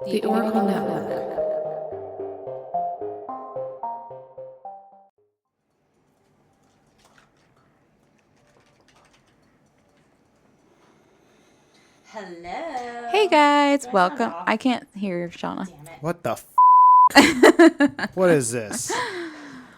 The Oracle Network. Hello. Hey guys, Do I welcome. sound off? I can't hear Shauna. Damn it. What the What is this?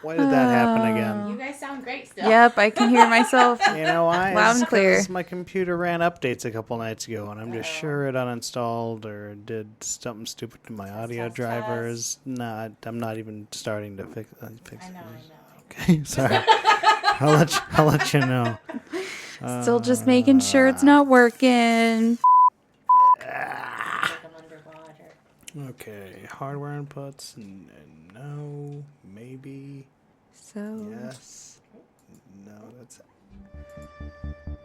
Why did that happen again? You guys sound great still. Yep, I can hear myself. You know why? Loud It's and clear. 'cause my computer ran updates a couple nights ago, and I'm just sure it uninstalled or did something stupid to my audio test, drivers. Nah, I'm not even starting to fix I it. know. Okay, sorry. I'll let you know. Still just making sure it's not working. Like I'm underwater. Okay, hardware inputs. No, maybe, So, yes, no. That's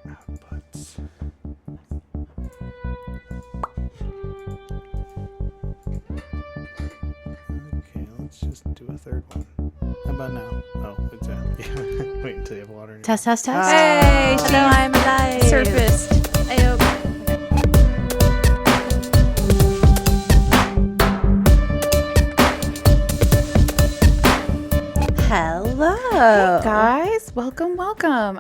outputs. Okay, let's just do a third one. How about now? Oh, it's out. Wait until you have water in your Test. hey, she Hello, I'm alive. surfaced. Ayo. Hello. Guys, welcome.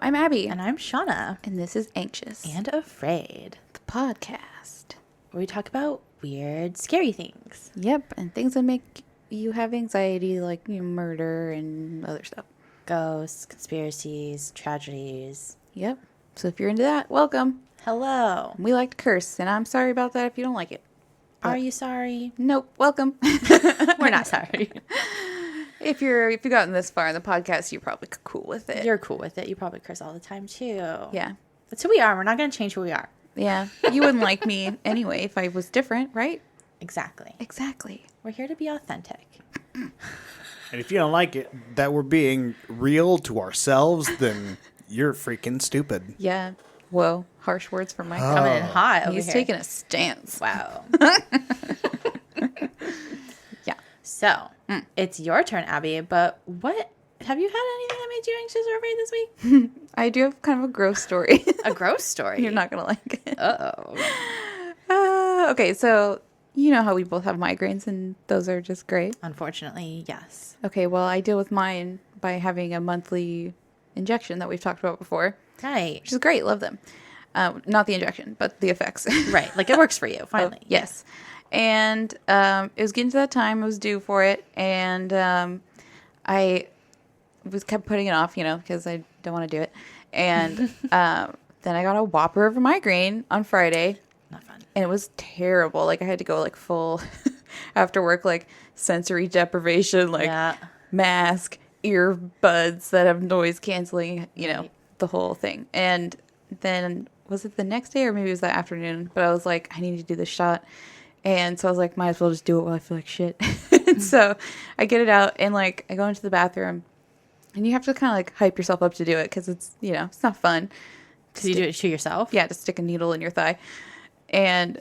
I'm Abby. And I'm Shauna. And this is Anxious, And Afraid. the podcast. Where we talk about weird, scary things. Yep, and things that make you have anxiety, like murder and other stuff. Ghosts, conspiracies, tragedies. Yep. So if you're into that, welcome. Hello. We like to curse, and I'm sorry about that if you don't like it. Are you sorry? Nope. Welcome. We're not sorry. If you've gotten this far in the podcast, you're probably cool with it. You're cool with it. You probably curse all the time too. Yeah. That's who we are. We're not going to change who we are. Yeah. You wouldn't like me anyway if I was different, right? Exactly. Exactly. We're here to be authentic. And if you don't like it, that we're being real to ourselves, then you're freaking stupid. Yeah. Whoa. Harsh words from Mike. Coming in hot over He's here. taking a stance. Wow. Yeah. So, it's your turn, Abby, but what... Have you had anything that made you anxious or afraid this week? I do have kind of a gross story. A gross story? You're not going to like it. Uh-oh. Okay, so you know how we both have migraines, and those are just great. Unfortunately, yes. Okay, well, I deal with mine by having a monthly injection that we've talked about before, Right. which is great. Love them. Not the injection, but the effects. Right. Like, it works for you, finally. Yes. And it was getting to that time. I was due for it. And I kept putting it off, because I don't want to do it. And then I got a whopper of a migraine on Friday. Not fun. And it was terrible. Like, I had to go, full after work, sensory deprivation, Yeah. mask, earbuds that have noise canceling, Right. the whole thing. And then, was it the next day or maybe it was that afternoon? But I was like, I need to do this shot. And so I was like, might as well just do it while I feel like shit. So I get it out and I go into the bathroom and you have to kind of hype yourself up to do it because it's, it's not fun. Because you do it to yourself? Yeah, to stick a needle in your thigh. And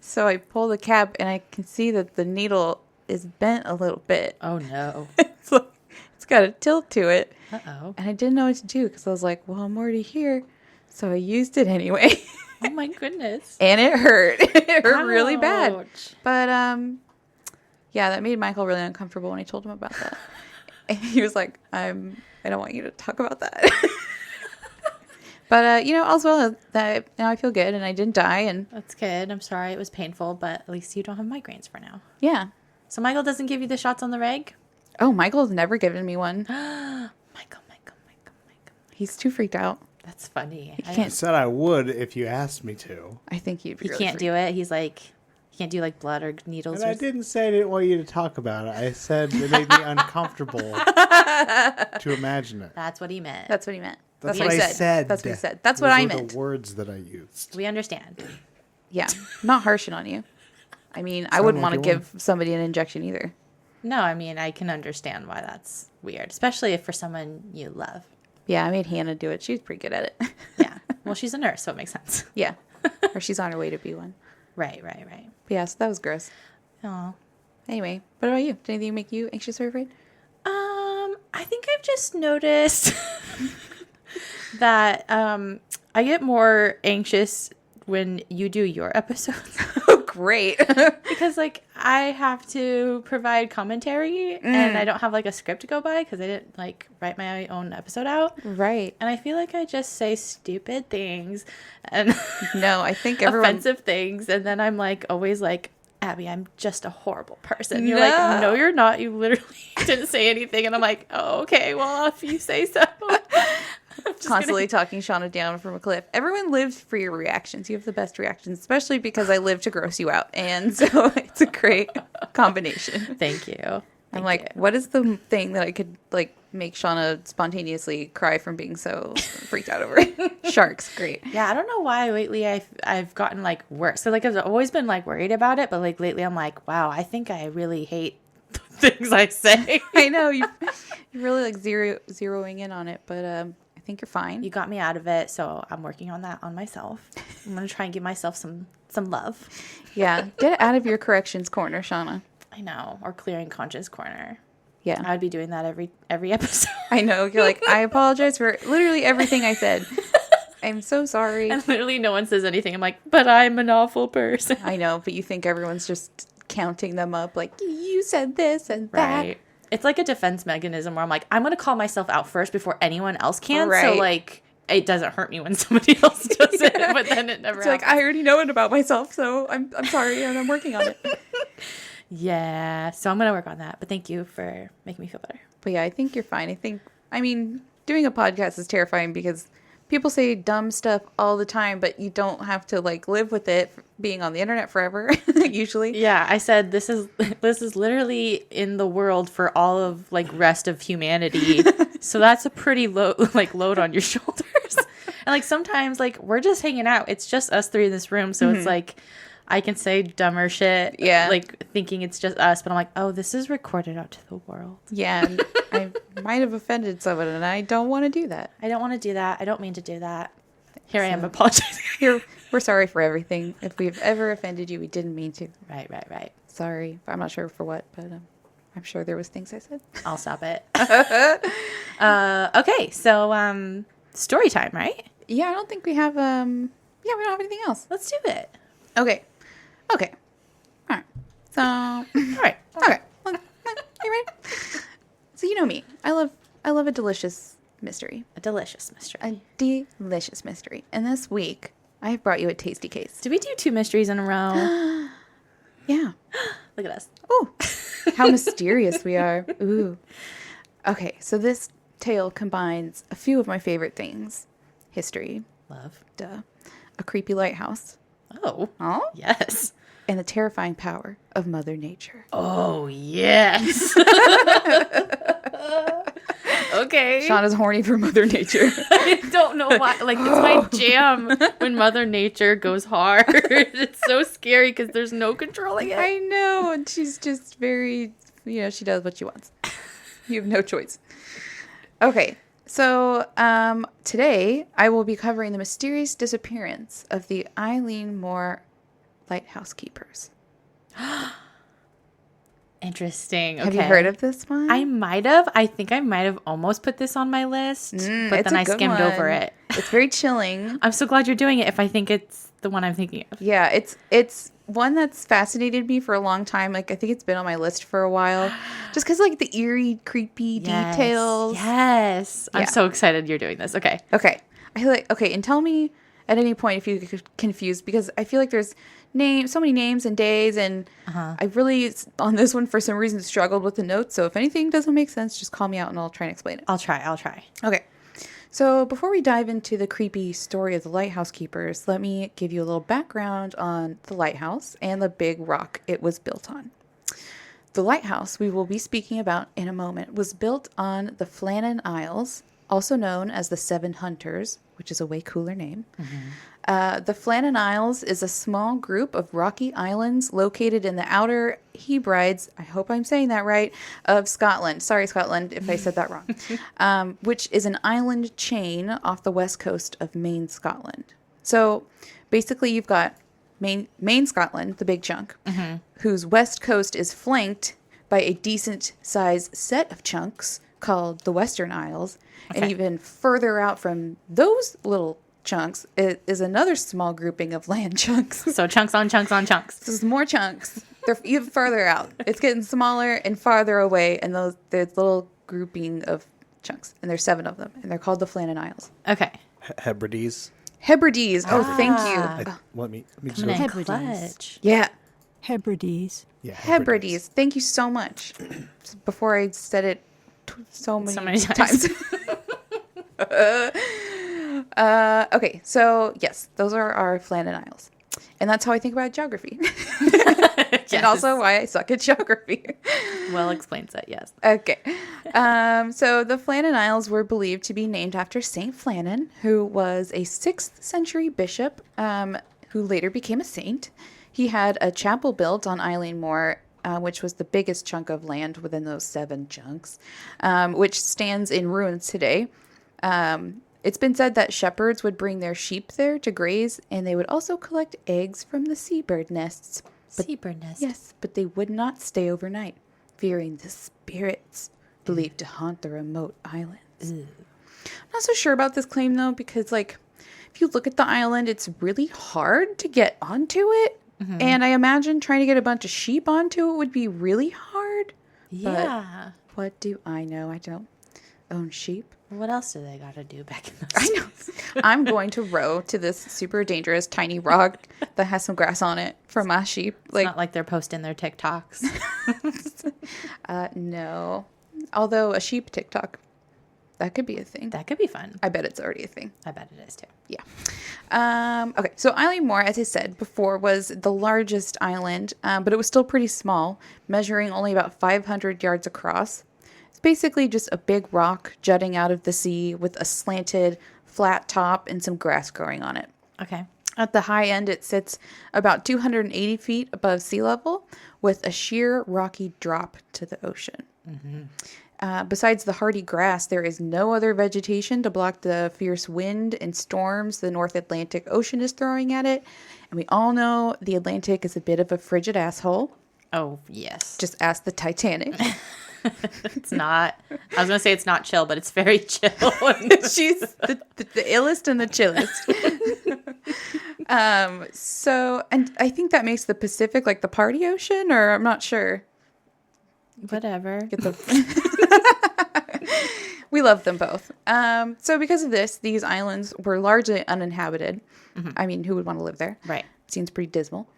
so I pull the cap and I can see that the needle is bent a little bit. Oh, no. It's got a tilt to it. Uh-oh. And I didn't know what to do because I was like, well, I'm already here. So I used it anyway. Oh, my goodness. And it hurt. It hurt really bad. Ouch. But, yeah, that made Michael really uncomfortable when I told him about that. And he was like, I don't want you to talk about that. But, all's well that now I feel good and I didn't die. And That's good. I'm sorry it was painful, but at least you don't have migraines for now. yeah. So Michael doesn't give you the shots on the reg? Oh, Michael's never given me one. Michael. He's too freaked out. That's funny. He I can't. said I would if you asked me to. I think he'd be He can't do it. He's like, he can't do blood or needles. And I didn't say I didn't want you to talk about it. I said it made me uncomfortable to imagine it. That's what he meant. That's what he meant. That's what what he I said. said. That's what he said. That's what Those I were meant. the words that I used. We understand. Yeah. Not harshing on you. I mean, I Sound wouldn't like want to you give somebody an injection either. No, I mean, I can understand why that's weird, especially if for someone you love. Yeah, I made Hannah do it. She's pretty good at it. Yeah. Well, she's a nurse, so it makes sense. Yeah. Or she's on her way to be one. Right. But yeah, so that was gross. Oh. Anyway, what about you? Did anything make you anxious or afraid? I think I've just noticed that I get more anxious when you do your episodes. Oh, great. Because, like, I have to provide commentary and I don't have, like, a script to go by because I didn't, like, write my own episode out. Right. And I feel like I just say stupid things and No, I think everyone... offensive things. And then I'm, like, always like, Abby, I'm just a horrible person. You're No. like, no, you're not. You literally didn't say anything. And I'm like, oh, okay, well, if you say so. Constantly talking Shauna down from a cliff. Everyone lives for your reactions. You have the best reactions, especially because I live to gross you out. And so it's a great combination. Thank you. I'm like, what is the thing that I could, like, make Shauna spontaneously cry from being so freaked out over? Sharks, great. Yeah, I don't know why lately I've gotten, like, worse. So, like, I've always been, like, worried about it. But, like, lately I'm like, wow, I think I really hate the things I say. I know. You're really, like, zeroing in on it. But I think you're fine. You got me out of it, so I'm working on that on myself. I'm going to try and give myself some love. Yeah. Get out of your corrections corner, Shauna. I know. Or clearing conscience corner. Yeah. I would be doing that every episode. I know. You're like, I apologize for literally everything I said. I'm so sorry. And literally no one says anything. I'm like, but I'm an awful person. I know, but you think everyone's just counting them up like, you said this and that. Right. It's like a defense mechanism where I'm like, I'm going to call myself out first before anyone else can. Right. So, like, it doesn't hurt me when somebody else does it. But then it never It's like, I already know it about myself, so I'm sorry, and I'm working on it. Yeah. So I'm going to work on that. But thank you for making me feel better. But yeah, I think you're fine. I mean, doing a podcast is terrifying because people say dumb stuff all the time, but you don't have to, like, live with it being on the internet forever, usually. Yeah, I said this is literally in the world for all of, like, rest of humanity. So that's a pretty load on your shoulders. And, like, sometimes, like, we're just hanging out. It's just us three in this room, so it's like I can say dumber shit, like, thinking it's just us, but I'm like, oh, this is recorded out to the world. Yeah, and I might have offended someone, and I don't want to do that. I don't want to do that. I don't mean to do that. Here I am apologizing. We're sorry for everything. If we've ever offended you, we didn't mean to. Right. Sorry. I'm not sure for what, but I'm sure there was things I said. I'll stop it. Okay, so story time, right? Yeah, I don't think we have, we don't have anything else. Let's do it. Okay. All right. So, All right. okay. Are you ready? So you know me. I love a delicious mystery. A delicious mystery. A delicious mystery. And this week, I have brought you a tasty case. Did we do 2 mysteries in a row? Yeah. Look at us. Ooh. How mysterious we are. Ooh. Okay, so this tale combines a few of my favorite things. History. Love. Duh. A creepy lighthouse. Oh. Oh? Yes. And the terrifying power of Mother Nature. Oh, yes. Okay. Shauna's horny for Mother Nature. I don't know why. Like, it's my jam when Mother Nature goes hard. It's so scary because there's no controlling it. I know. And she's just very, she does what she wants. You have no choice. Okay. So today I will be covering the mysterious disappearance of the Eilean Mor lighthouse keepers. Interesting. Okay. Have you heard of this one? I might have. I think I might have almost put this on my list, but then I skimmed over it. It's very chilling. I'm so glad you're doing it if I think it's the one I'm thinking of. Yeah, it's one that's fascinated me for a long time. Like, I think it's been on my list for a while. Just because, like, the eerie, creepy details. Yes. I'm so excited you're doing this. Okay. Okay. And tell me at any point if you get confused, because I feel like there's so many names and days, and I really, on this one, for some reason, struggled with the notes. So if anything doesn't make sense, just call me out and I'll try and explain it. I'll try. Okay. So before we dive into the creepy story of the lighthouse keepers, let me give you a little background on the lighthouse and the big rock it was built on. The lighthouse we will be speaking about in a moment was built on the Flannan Isles, also known as the Seven Hunters, which is a way cooler name. The Flannan Isles is a small group of rocky islands located in the Outer Hebrides, I hope I'm saying that right, of Scotland. Sorry, Scotland, if I said that wrong. Which is an island chain off the west coast of Maine, Scotland. So basically you've got Maine, Scotland, the big chunk, whose west coast is flanked by a decent-sized set of chunks called the Western Isles. Okay. And even further out from those little chunks is another small grouping of land chunks. So chunks on chunks on chunks. There's more chunks. They're even further out. It's getting smaller and farther away, and there's little grouping of chunks, and there's 7 of them, and they're called the Flannan Isles. Okay. Hebrides. Hebrides. Oh, thank you. Let me just Coming in Hebrides. clutch. Yeah. Hebrides. Yeah, Hebrides. Thank you so much. Before I said it so many times. Okay, so yes, those are our Flannan Isles. And that's how I think about geography. And also why I suck at geography. Well explains it, yes. Okay. So the Flannan Isles were believed to be named after Saint Flannan, who was a 6th century bishop who later became a saint. He had a chapel built on Eilean Mor, which was the biggest chunk of land within those 7 chunks, which stands in ruins today. It's been said that shepherds would bring their sheep there to graze, and they would also collect eggs from the seabird nests. Seabird nest. Yes, but they would not stay overnight, fearing the spirits believed to haunt the remote islands. I'm not so sure about this claim, though, because, like, if you look at the island, it's really hard to get onto it. Mm-hmm. And I imagine trying to get a bunch of sheep onto it would be really hard. Yeah. But what do I know? I don't own sheep. What else do they got to do back in those I know. I'm going to row to this super dangerous tiny rock that has some grass on it for my sheep. It's not like they're posting their TikToks. No. Although a sheep TikTok, that could be a thing. That could be fun. I bet it's already a thing. I bet it is too. Yeah. Okay. So Eilean Mor, as I said before, was the largest island, but it was still pretty small, measuring only about 500 yards across. It's basically just a big rock jutting out of the sea with a slanted, flat top and some grass growing on it. Okay. At the high end, it sits about 280 feet above sea level with a sheer rocky drop to the ocean. Mm-hmm. Besides the hardy grass, there is no other vegetation to block the fierce wind and storms the North Atlantic Ocean is throwing at it. And we all know the Atlantic is a bit of a frigid asshole. Oh, yes. Just ask the Titanic. It's not. I was going to say it's not chill, but it's very chill. She's the illest and the chillest. So, and I think that makes the Pacific like the party ocean, or I'm not sure. Whatever. We love them both. So because of this, these islands were largely uninhabited. Mm-hmm. I mean, who would want to live there? Right. Seems pretty dismal.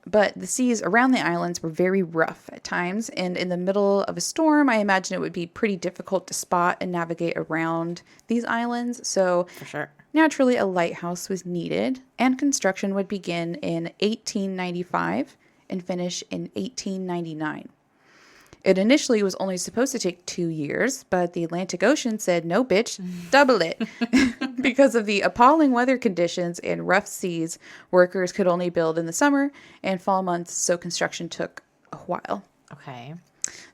But the seas around the islands were very rough at times, and in the middle of a storm, I imagine it would be pretty difficult to spot and navigate around these islands. So For sure. Naturally, a lighthouse was needed, and construction would begin in 1895 and finish in 1899. It initially was only supposed to take 2 years, but the Atlantic Ocean said, no, bitch, double it. Because of the appalling weather conditions and rough seas, workers could only build in the summer and fall months, so construction took a while. Okay.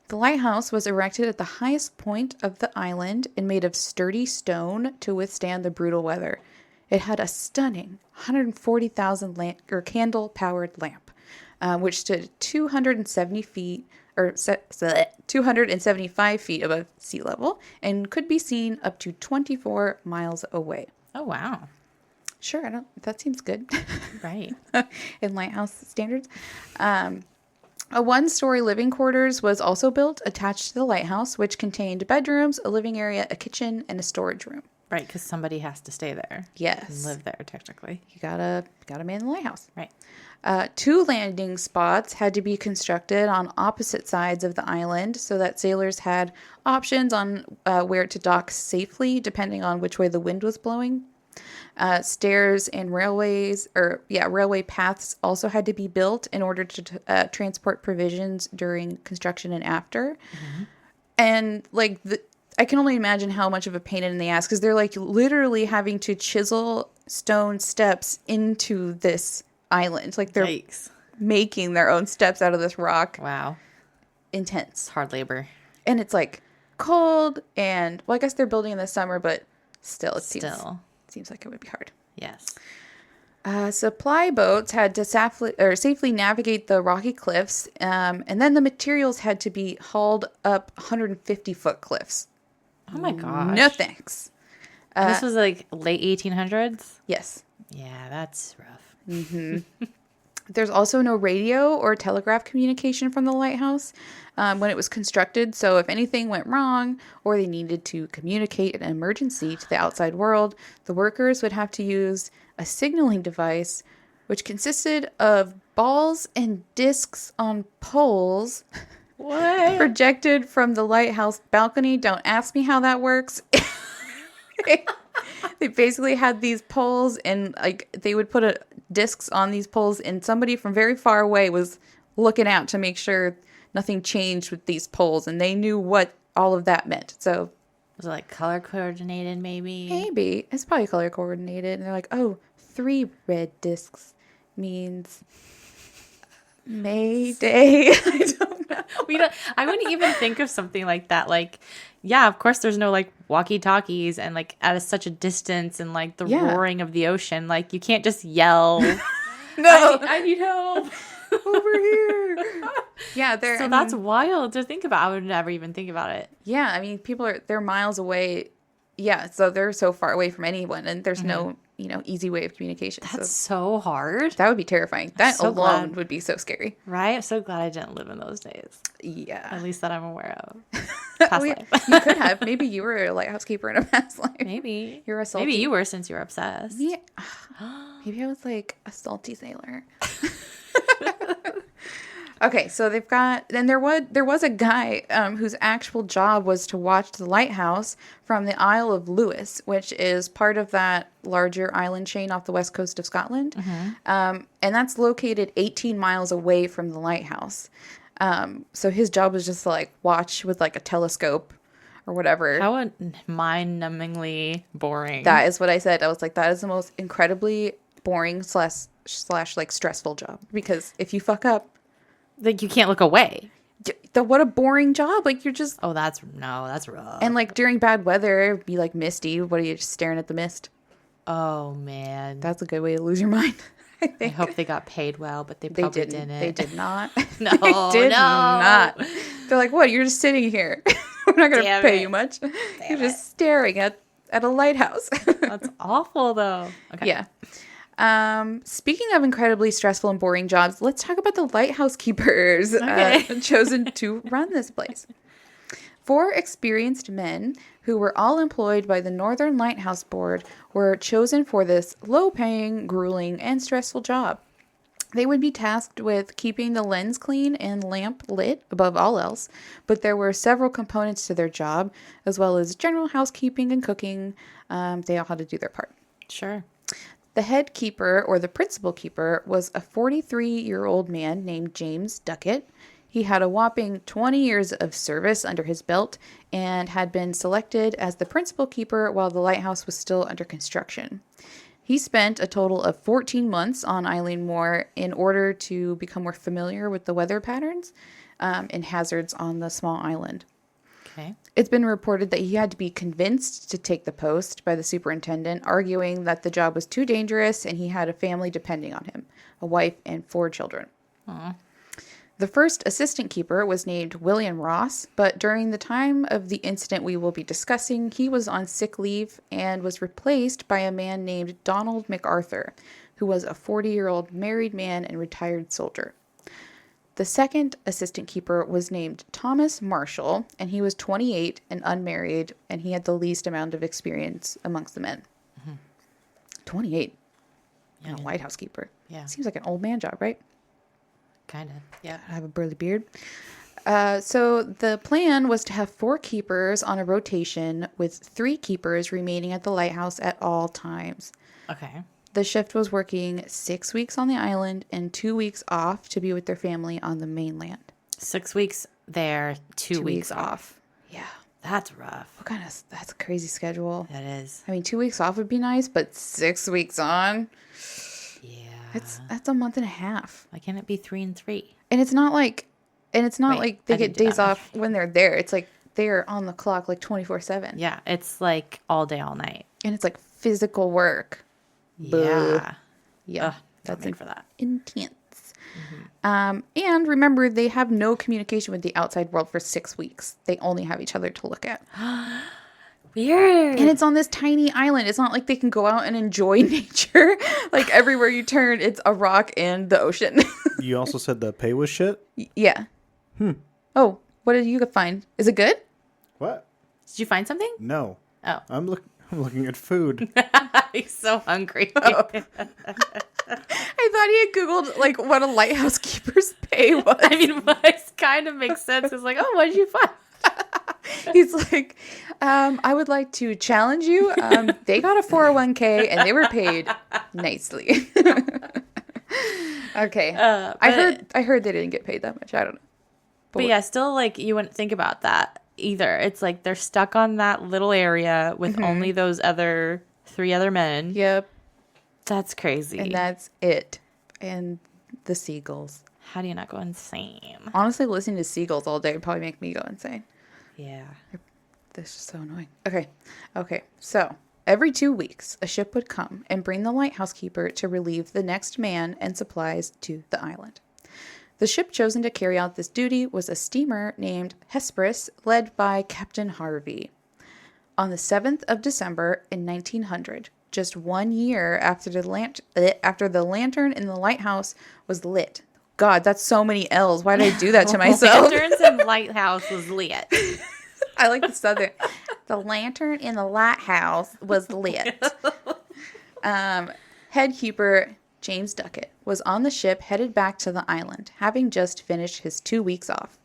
The lighthouse was erected at the highest point of the island and made of sturdy stone to withstand the brutal weather. It had a stunning 140,000 candle-powered lamp, which stood 275 feet above sea level and could be seen up to 24 miles away. Oh, wow. Sure, that seems good. Right. In lighthouse standards. A one-story living quarters was also built attached to the lighthouse, which contained bedrooms, a living area, a kitchen, and a storage room. Right, because somebody has to stay there. Yes. And live there, technically. You gotta man the lighthouse. Right. 2 landing spots had to be constructed on opposite sides of the island so that sailors had options on where to dock safely, depending on which way the wind was blowing. Stairs and railway paths also had to be built in order to transport provisions during construction and after. Mm-hmm. And I can only imagine how much of a pain in the ass, because they're like literally having to chisel stone steps into this island. Like they're making their own steps out of this rock. Wow. Intense. It's hard labor. And it's like cold and, well, I guess they're building in the summer, but still, it seems like it would be hard. Yes. Supply boats had to safely navigate the rocky cliffs, and then the materials had to be hauled up 150-foot cliffs. Oh my gosh. No thanks. And this was like late 1800s? Yes. Yeah, that's rough. There's also no radio or telegraph communication from the lighthouse when it was constructed. So if anything went wrong or they needed to communicate an emergency to the outside world, the workers would have to use a signaling device, which consisted of balls and discs on poles What? projected from the lighthouse balcony. Don't ask me how that works. They basically had these poles, and like they would put discs on these poles, and somebody from very far away was looking out to make sure nothing changed with these poles, and they knew what all of that meant. So Was it like color coordinated, maybe? maybe it's probably color coordinated, and they're like, oh, 3 red discs means May Day. I don't know. I wouldn't even think of something like that. Like, yeah, of course there's no like walkie talkies and like at such a distance and like the roaring of the ocean. Like you can't just yell. No, I need help over here. Yeah, that's wild to think about. I would never even think about it. Yeah, I mean, they're miles away. Yeah, so they're so far away from anyone, and there's no, easy way of communication. That's so hard. That would be terrifying. That so alone glad. would be so scary. Right? I'm so glad I didn't live in those days. Yeah. At least that I'm aware of. Past life. You could have. Maybe you were a lighthouse keeper in a past life. Maybe. You're a salty. Maybe you were since you were obsessed. Yeah. Maybe I was like a salty sailor. Okay, so there was a guy whose actual job was to watch the lighthouse from the Isle of Lewis, which is part of that larger island chain off the west coast of Scotland. And that's located 18 miles away from the lighthouse. So his job was just to like watch with like a telescope or whatever. How mind-numbingly boring. That is what I said. I was like, that is the most incredibly boring slash like stressful job, because if you fuck up, like you can't look away. What a boring job. Like you're just that's rough. and like during bad weather it'd be like misty. What are you, just staring at the mist? Oh man, That's a good way to lose your mind. I hope they got paid well, but they probably didn't. They did not. No, they did not. They're like, what? You're just sitting here. We're not going to pay you much. You're just staring at a lighthouse. That's awful, though. Okay. Yeah. Speaking of incredibly stressful and boring jobs, let's talk about the lighthouse keepers chosen to run this place. 4 experienced men who were all employed by the Northern Lighthouse Board were chosen for this low-paying, grueling, and stressful job. They would be tasked with keeping the lens clean and lamp lit above all else, but there were several components to their job, as well as general housekeeping and cooking. They all had to do their part. Sure. The head keeper, or the principal keeper, was a 43-year-old man named James Duckett. He had a whopping 20 years of service under his belt and had been selected as the principal keeper while the lighthouse was still under construction. He spent a total of 14 months on Eilean Mor in order to become more familiar with the weather patterns and hazards on the small island. Okay. It's been reported that he had to be convinced to take the post by the superintendent, arguing that the job was too dangerous and he had a family depending on him, a wife and 4 children. Aww. The first assistant keeper was named William Ross, but during the time of the incident we will be discussing, he was on sick leave and was replaced by a man named Donald MacArthur, who was a 40-year-old married man and retired soldier. The second assistant keeper was named Thomas Marshall, and he was 28 and unmarried, and he had the least amount of experience amongst the men. 28. Yeah, a lighthouse keeper. Yeah. Seems like an old man job, right? Kind of. Yeah. I have a burly beard. So the plan was to have 4 keepers on a rotation with 3 keepers remaining at the lighthouse at all times. Okay. The shift was working 6 weeks on the island and 2 weeks off to be with their family on the mainland. 6 weeks there, 2 weeks off. Yeah. That's rough. That's a crazy schedule. That is. I mean, 2 weeks off would be nice, but 6 weeks on? Yeah. That's a month and a half. Why can't it be 3 and 3? And it's not like they I get didn't do days that. off when they're there. It's like they're on the clock like 24/7. Yeah. It's like all day, all night. And it's like physical work. Yeah. Yeah. Ugh, That's made for that. intense. And remember, they have no communication with the outside world for 6 weeks. They only have each other to look at. Weird. And it's on this tiny island. It's not like they can go out and enjoy nature. Like everywhere you turn, it's a rock and the ocean. You also said the pay was shit? Yeah. Oh, what did you find? Is it good? What? Did you find something? No. Oh. I'm looking at food. He's so hungry. Oh. I thought he had Googled like what a lighthouse keeper's pay was. I mean, it kind of makes sense. It's like, oh, what did you find? He's like, I would like to challenge you. They got a 401k and they were paid nicely. Okay. I heard they didn't get paid that much. I don't know. But yeah, still, like, you wouldn't think about that either. It's like they're stuck on that little area with only those three other men. Yep. That's crazy. And that's it. And the seagulls. How do you not go insane? Honestly, listening to seagulls all day would probably make me go insane. Yeah. This is so annoying. Okay. So every 2 weeks, a ship would come and bring the lighthouse keeper to relieve the next man and supplies to the island. The ship chosen to carry out this duty was a steamer named Hesperus, led by Captain Harvey. On the 7th of December in 1900, just 1 year after the lantern in the lighthouse was lit. God, that's so many L's. Why did I do that to myself? Lanterns and lighthouse was lit. I like the southern. The lantern in the lighthouse was lit. Head keeper James Duckett was on the ship headed back to the island, having just finished his 2 weeks off.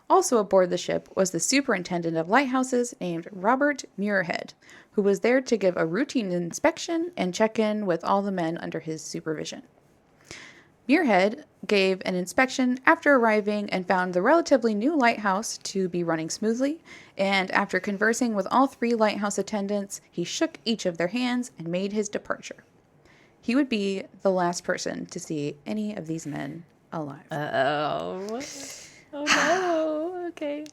Also aboard the ship was the superintendent of lighthouses named Robert Muirhead, who was there to give a routine inspection and check in with all the men under his supervision. Muirhead gave an inspection after arriving and found the relatively new lighthouse to be running smoothly, and after conversing with all 3 lighthouse attendants, he shook each of their hands and made his departure. He would be the last person to see any of these men alive. Oh no. Okay.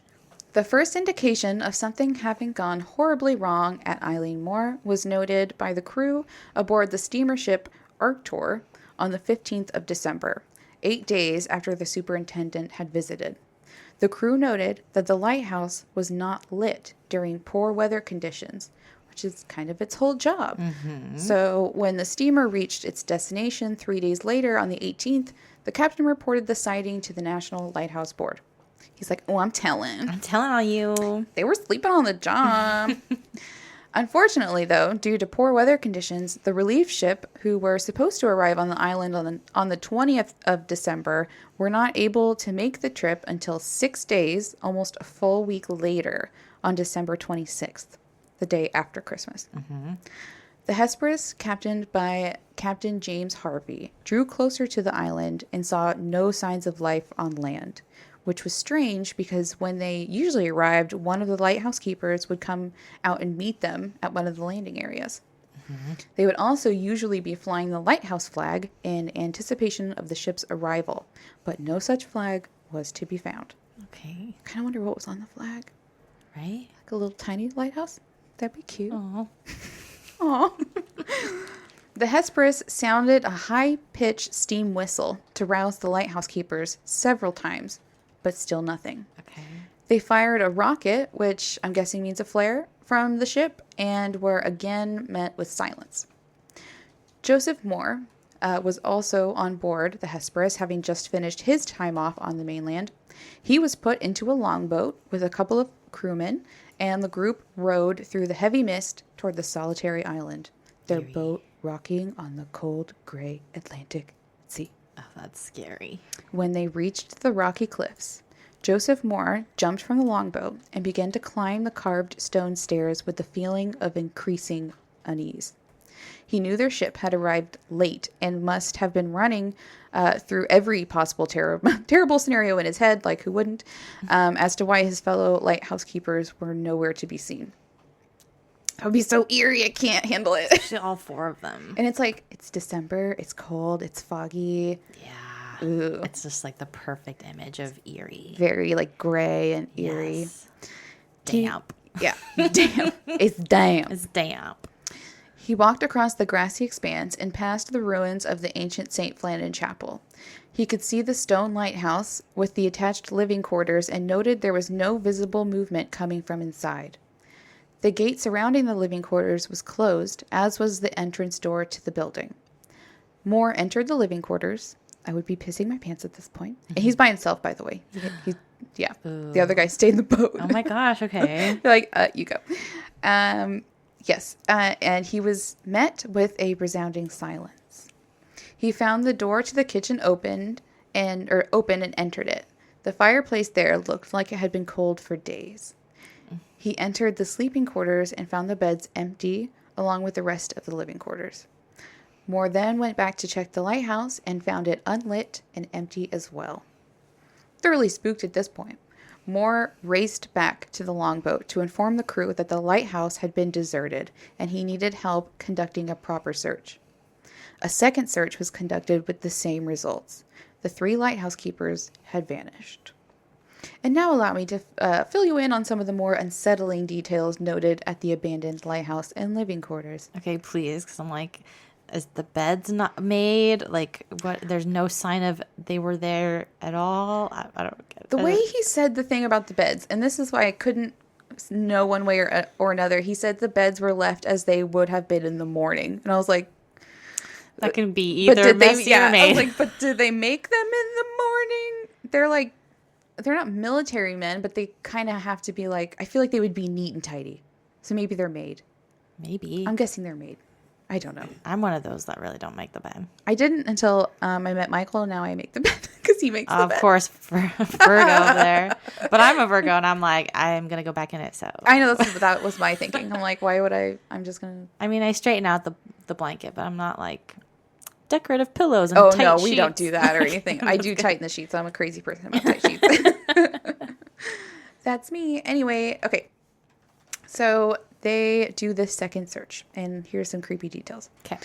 The first indication of something having gone horribly wrong at Eilean Mor was noted by the crew aboard the steamer ship Arctur on the 15th of December, 8 days after the superintendent had visited. The crew noted that the lighthouse was not lit during poor weather conditions, which is kind of its whole job. So when the steamer reached its destination 3 days later on the 18th, the captain reported the sighting to the National Lighthouse Board. He's like, oh, I'm telling on you. They were sleeping on the job. Unfortunately, though, due to poor weather conditions, the relief ship, who were supposed to arrive on the island on the 20th of December, were not able to make the trip until 6 days, almost a full week later, on December 26th, the day after Christmas. The Hesperus, captained by Captain James Harvey, drew closer to the island and saw no signs of life on land, which was strange because when they usually arrived, one of the lighthouse keepers would come out and meet them at one of the landing areas. They would also usually be flying the lighthouse flag in anticipation of the ship's arrival, but no such flag was to be found. Okay. I kind of wonder what was on the flag. Right? Like a little tiny lighthouse? That'd be cute. Oh. Aw. The Hesperus sounded a high-pitched steam whistle to rouse the lighthouse keepers several times, but still nothing. Okay. They fired a rocket, which I'm guessing means a flare, from the ship, and were again met with silence. Joseph Moore was also on board the Hesperus, having just finished his time off on the mainland. He was put into a longboat with a couple of crewmen, and the group rowed through the heavy mist toward the solitary island, their Eerie. boat rocking on the cold, gray Atlantic Sea. Oh, that's scary. When they reached the rocky cliffs, Joseph Moore jumped from the longboat and began to climb the carved stone stairs with the feeling of increasing unease. He knew their ship had arrived late and must have been running through every possible terrible scenario in his head, like who wouldn't, as to why his fellow lighthouse keepers were nowhere to be seen. That would be so eerie, I can't handle it. Actually, all 4 of them. And it's like, it's December, it's cold, it's foggy. Yeah. Ooh. It's just like the perfect image of eerie. Very like gray and eerie. Yes. Damp. Yeah, damp. It's damp. It's damp. He walked across the grassy expanse and past the ruins of the ancient St. Flannan Chapel. He could see the stone lighthouse with the attached living quarters and noted there was no visible movement coming from inside. The gate surrounding the living quarters was closed, as was the entrance door to the building. Mor entered the living quarters. I would be pissing my pants at this point. And he's by himself, by the way. Yeah. Ooh. The other guy stayed in the boat. Oh my gosh, okay. They're like, you go. Yes. And he was met with a resounding silence. He found the door to the kitchen open and entered it. The fireplace there looked like it had been cold for days. He entered the sleeping quarters and found the beds empty, along with the rest of the living quarters. Mor then went back to check the lighthouse and found it unlit and empty as well. Thoroughly spooked at this point, Mor raced back to the longboat to inform the crew that the lighthouse had been deserted and he needed help conducting a proper search. A second search was conducted with the same results. The 3 lighthouse keepers had vanished. And now allow me to fill you in on some of the more unsettling details noted at the abandoned lighthouse and living quarters. Okay, please, because I'm like, is the beds not made? Like, what? There's no sign of they were there at all. I don't get it. The way he said the thing about the beds, and this is why I couldn't know one way or another. He said the beds were left as they would have been in the morning, and I was like, that can be either messy or made. I was like, but did they make them in the morning? They're not military men, but they kind of have to be like, I feel like they would be neat and tidy. So maybe they're made. Maybe. I'm guessing they're made. I don't know. I'm one of those that really don't make the bed. I didn't until I met Michael. Now I make the bed because he makes the bed. Of course, Virgo there. But I'm a Virgo, and I'm like, I'm going to go back in it. So I know that was my thinking. I'm like, why would I? I'm just going to. I mean, I straighten out the blanket, but I'm not like decorative pillows and tight no, sheets. We don't do that or anything. I do tighten the sheets. I'm a crazy person about tight sheets. That's me. Anyway, okay. So they do this second search, and here's some creepy details. Okay.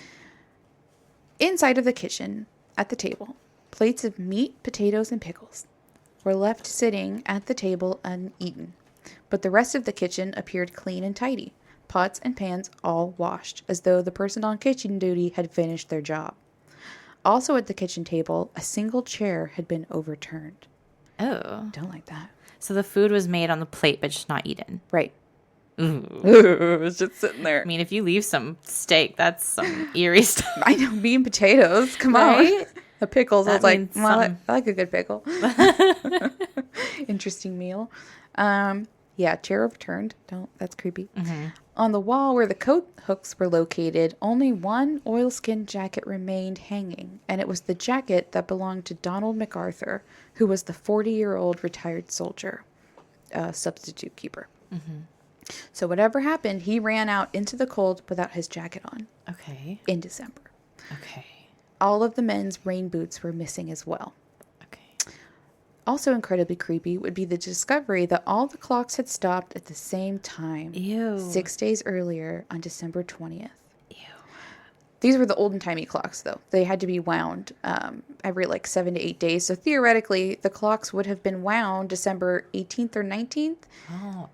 Inside of the kitchen, at the table, plates of meat, potatoes, and pickles were left sitting at the table uneaten. But the rest of the kitchen appeared clean and tidy. Pots and pans all washed, as though the person on kitchen duty had finished their job. Also at the kitchen table, a single chair had been overturned. Oh. Don't like that. So the food was made on the plate, but just not eaten. Right. Ooh. It's just sitting there. I mean, if you leave some steak, that's some eerie stuff. I know, meat and potatoes. Come Right? on. The pickles. I was like, I like a good pickle. Interesting meal. Yeah, chair overturned. That's creepy. Mm-hmm. On the wall where the coat hooks were located, only one oilskin jacket remained hanging, and it was the jacket that belonged to Donald MacArthur, who was the 40-year-old retired soldier, substitute keeper. Mm-hmm. So whatever happened, he ran out into the cold without his jacket on. Okay. In December. Okay. All of the men's rain boots were missing as well. Okay. Also incredibly creepy would be the discovery that all the clocks had stopped at the same time. Ew. 6 days earlier on December 20th. Ew. These were the olden-timey clocks, though. They had to be wound every 7 to 8 days. So theoretically, the clocks would have been wound December 18th or 19th. Oh.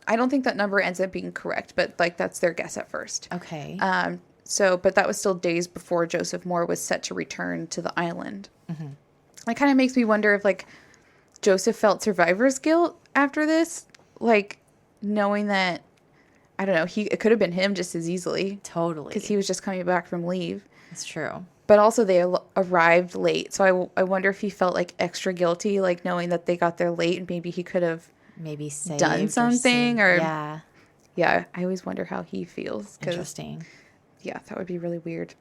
I don't think that number ends up being correct, but that's their guess at first. Okay. But that was still days before Joseph Mor was set to return to the island. Mm-hmm. It kind of makes me wonder if Joseph felt survivor's guilt after this, knowing that, I don't know, it could have been him just as easily. Totally. Because he was just coming back from leave. That's true. But also they arrived late. So I wonder if he felt extra guilty, knowing that they got there late and maybe he could have maybe saved done something or yeah. Yeah, I always wonder how he feels. Interesting. Yeah, that would be really weird.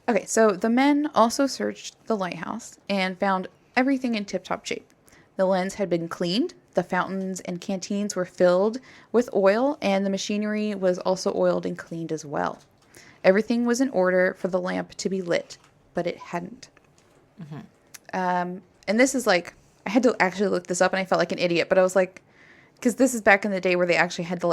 Okay, so the men also searched the lighthouse and found everything in tip-top shape. The lens had been cleaned, the fountains and canteens were filled with oil, and the machinery was also oiled and cleaned as well. Everything was in order for the lamp to be lit, but it hadn't. Mm-hmm. And this is I had to actually look this up, and I felt like an idiot, but I was like, because this is back in the day where they actually had to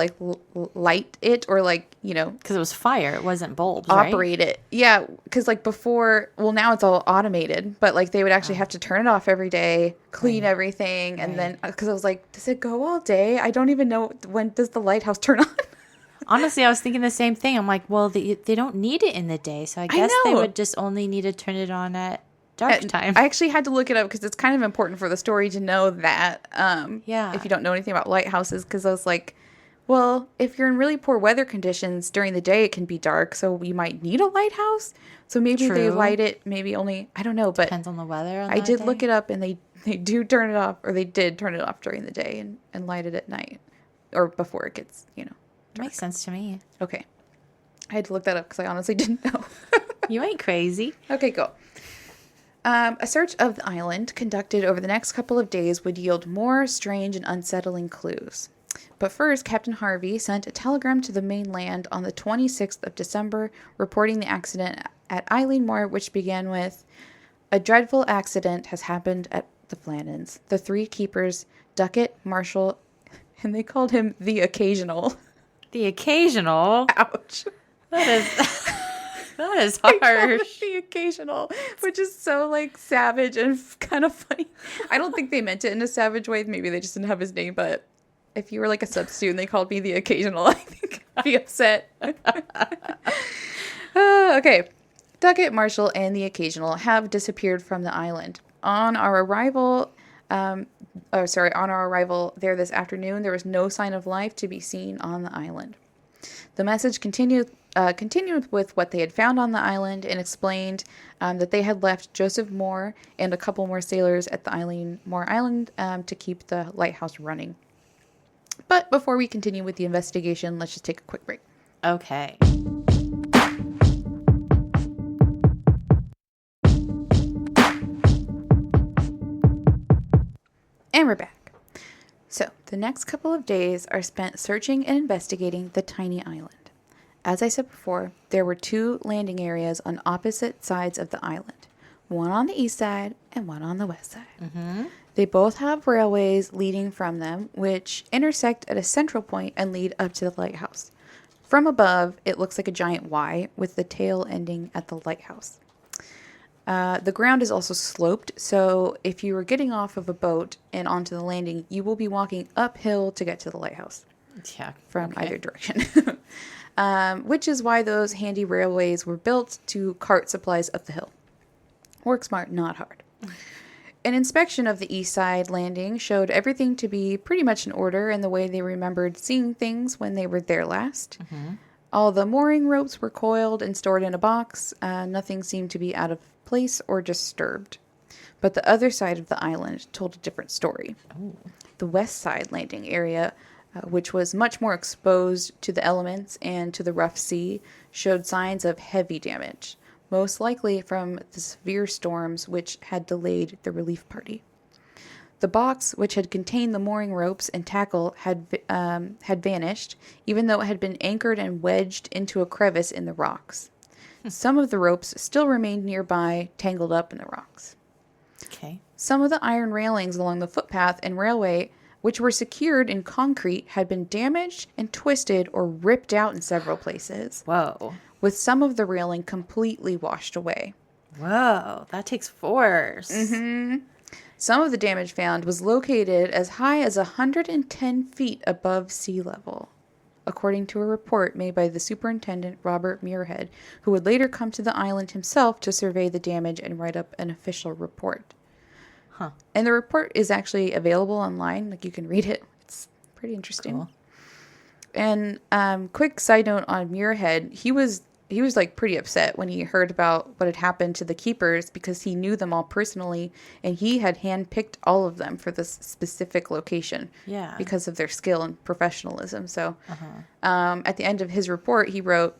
light it or because it was fire, it wasn't bulbs, operate it. Yeah, because before, well, now it's all automated, but they would actually have to turn it off every day, clean everything, and then because I was like, does it go all day? I don't even know, when does the lighthouse turn on? Honestly, I was thinking the same thing. I'm like, well, they don't need it in the day, so I guess they would just only need to turn it on at dark time. I actually had to look it up because it's kind of important for the story to know that. Yeah. If you don't know anything about lighthouses, because I was like, Well, if you're in really poor weather conditions during the day, it can be dark, so you might need a lighthouse. So maybe they True. light it, maybe only, I don't know, but Depends on the weather. On I that did day. look it up, and they do turn it off, or they did turn it off during the day and light it at night, or before it gets, Makes sense to me. Okay. I had to look that up because I honestly didn't know. You ain't crazy. Okay, go. A search of the island conducted over the next couple of days would yield more strange and unsettling clues. But first, Captain Harvey sent a telegram to the mainland on the 26th of December reporting the accident at Eilean Mor, which began with, "A dreadful accident has happened at the Flannans. The 3 keepers, Ducat, Marshall, and they called him the Occasional." The occasional. Ouch. That is They call him harsh. the Occasional, which is so like savage and kind of funny. I don't think they meant it in a savage way. Maybe they just didn't have his name, but if you were like a substitute and they called me the Occasional, I think I'd be upset. Okay. Ducat, Marshall, and the Occasional have disappeared from the island. On our arrival there this afternoon, there was no sign of life to be seen on the island. The message continued with what they had found on the island and explained that they had left Joseph Moore and a couple more sailors at the Eilean Mor Island to keep the lighthouse running. But before we continue with the investigation, let's just take a quick break. Okay. And we're back. So, the next couple of days are spent searching and investigating the tiny island. As I said before, there were 2 landing areas on opposite sides of the island, one on the east side and one on the west side. Mm-hmm. They both have railways leading from them, which intersect at a central point and lead up to the lighthouse. From above, it looks like a giant Y with the tail ending at the lighthouse. The ground is also sloped, so if you were getting off of a boat and onto the landing, you will be walking uphill to get to the lighthouse. Yeah. From either direction. Which is why those handy railways were built to cart supplies up the hill. Work smart, not hard. An inspection of the east side landing showed everything to be pretty much in order in the way they remembered seeing things when they were there last. Mm-hmm. All the mooring ropes were coiled and stored in a box. Nothing seemed to be out of place or disturbed. But the other side of the island told a different story. Ooh. The west side landing area, which was much more exposed to the elements and to the rough sea, showed signs of heavy damage, most likely from the severe storms which had delayed the relief party. The box, which had contained the mooring ropes and tackle, had vanished, even though it had been anchored and wedged into a crevice in the rocks. Some of the ropes still remained nearby, tangled up in the rocks. Okay. Some of the iron railings along the footpath and railway, which were secured in concrete, had been damaged and twisted or ripped out in several places. Whoa. With some of the railing completely washed away. Whoa, that takes force. Mm-hmm. Some of the damage found was located as high as 110 feet above sea level, according to a report made by the superintendent, Robert Muirhead, who would later come to the island himself to survey the damage and write up an official report. Huh. And the report is actually available online. Like, you can read it. It's pretty interesting. Cool. And quick side note on Muirhead, he was like pretty upset when he heard about what had happened to the keepers because he knew them all personally and he had handpicked all of them for this specific location. Yeah. Because of their skill and professionalism. So at the end of his report, he wrote,